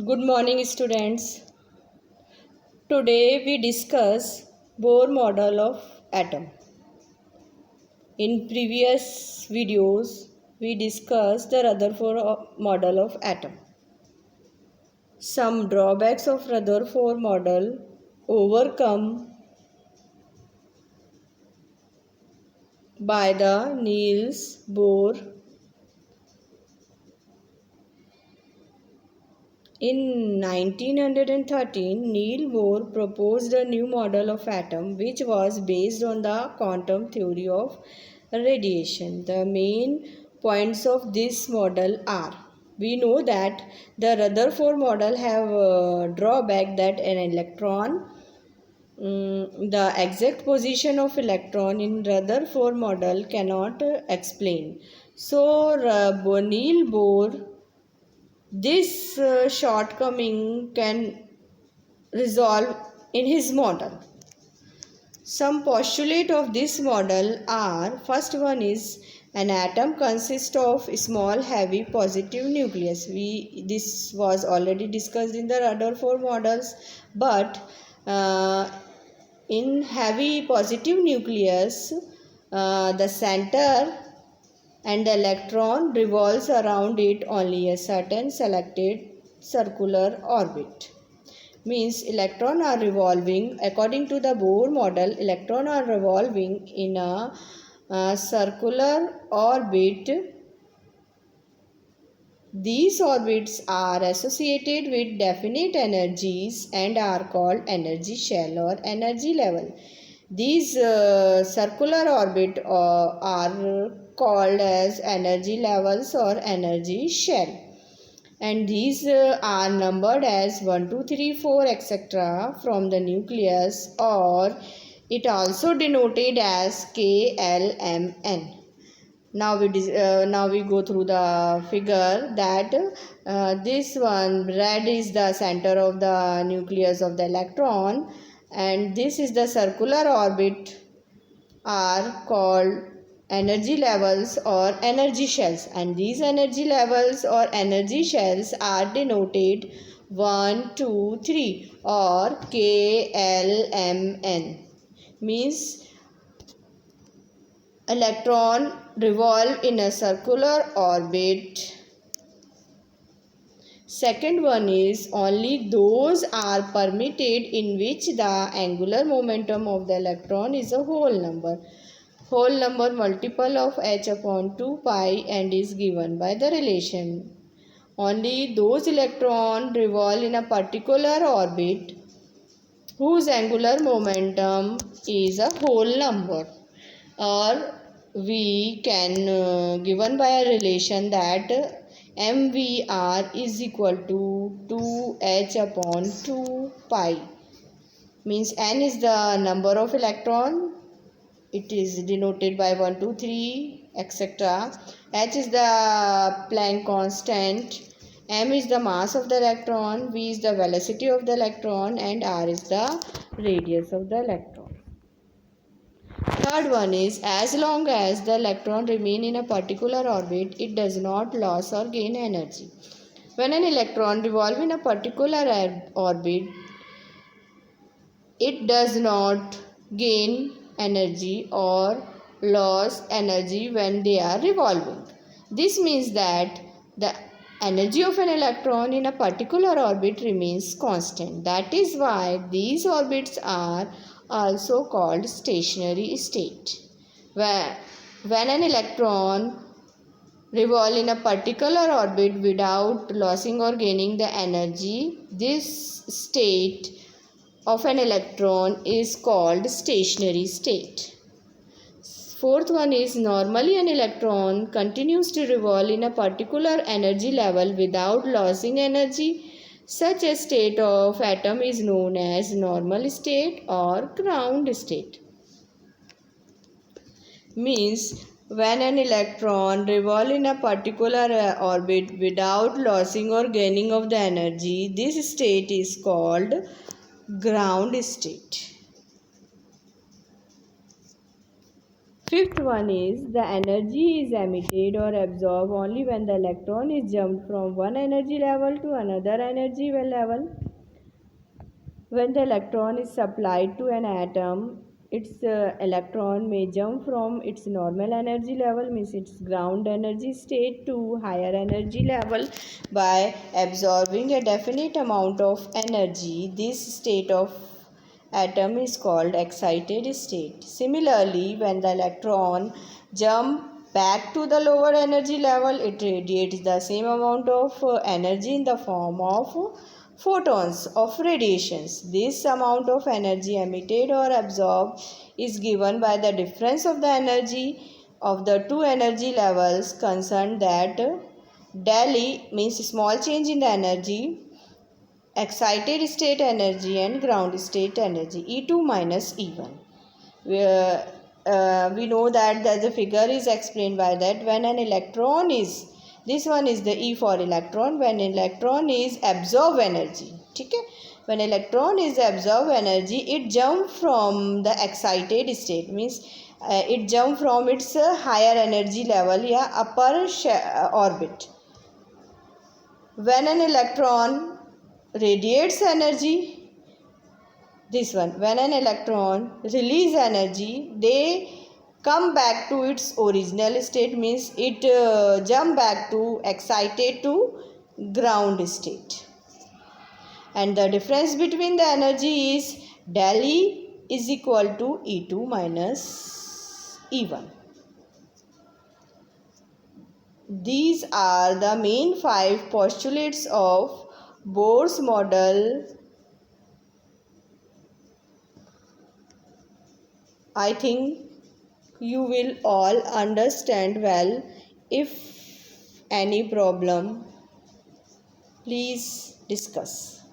Good morning, students. Today we discuss Bohr model of atom. In previous videos, we discussed the Rutherford model of atom. Some drawbacks of Rutherford model overcome by the Niels Bohr. In 1913, Niels Bohr proposed a new model of atom which was based on the quantum theory of radiation. The main points of this model are: we know that the Rutherford model have a drawback that an electron, the exact position of electron in Rutherford model cannot explain. So, Niels Bohr this shortcoming can resolve in his model. Some postulate of this model are: first one is an atom consists of small heavy positive nucleus. This was already discussed in the Rutherford models, but in heavy positive nucleus, the center and the electron revolves around it only a certain selected circular orbit. Means electrons are revolving according to the Bohr model. Electrons are revolving in a circular orbit. These orbits are associated with definite energies and are called energy shell or energy level. These circular orbits are called as energy levels or energy shell, and these are numbered as 1, 2, 3, 4 etc. from the nucleus, or it also denoted as KLMN. Now we go through the figure that this one red is the center of the nucleus of the electron, and this is the circular orbit are called energy levels or energy shells, and these energy levels or energy shells are denoted 1, 2, 3 or KLMN. Means electron revolve in a circular orbit. Second one is only those are permitted in which the angular momentum of the electron is a whole number. Whole number multiple of h upon 2 pi and is given by the relation. Only those electrons revolve in a particular orbit whose angular momentum is a whole number, or we can given by a relation that MVR is equal to 2h upon 2 pi. Means n is the number of electron, it is denoted by 1, 2, 3 etc. H is the Planck constant, m is the mass of the electron, v is the velocity of the electron, and r is the radius of the electron. Third one is as long as the electron remain in a particular orbit, it does not lose or gain energy. When an electron revolves in a particular orbit, it does not gain energy or lose energy when they are revolving. This means that the energy of an electron in a particular orbit remains constant. That is why these orbits are also called stationary state. When an electron revolves in a particular orbit without losing or gaining the energy, this state of an electron is called stationary state. Fourth one is normally an electron continues to revolve in a particular energy level without losing energy. Such a state of atom is known as normal state or ground state. Means when an electron revolves in a particular orbit without losing or gaining of the energy, this state is called ground state. Fifth one is the energy is emitted or absorbed only when the electron is jumped from one energy level to another energy level. When the electron is supplied to an atom, its electron may jump from its normal energy level, means its ground energy state, to higher energy level by absorbing a definite amount of energy. This state of atom is called excited state. Similarly, when the electron jump back to the lower energy level, it radiates the same amount of energy in the form of photons of radiations. This amount of energy emitted or absorbed is given by the difference of the energy of the two energy levels concerned, that del E means small change in the energy, excited state energy, and ground state energy, E2 minus E1. We know that the figure is explained by that when an electron is, this one is the E for electron, when electron is absorb energy, okay? When electron is absorb energy, it jump from the excited state, means it jump from its higher energy level, yeah, upper orbit. When an electron radiates energy, this one, when an electron release energy, they come back to its original state, means it jump back to excited to ground state. And the difference between the energy is del E is equal to E2 minus E1. These are the main 5 postulates of Bohr's model. I think you will all understand well. If any problem, please discuss.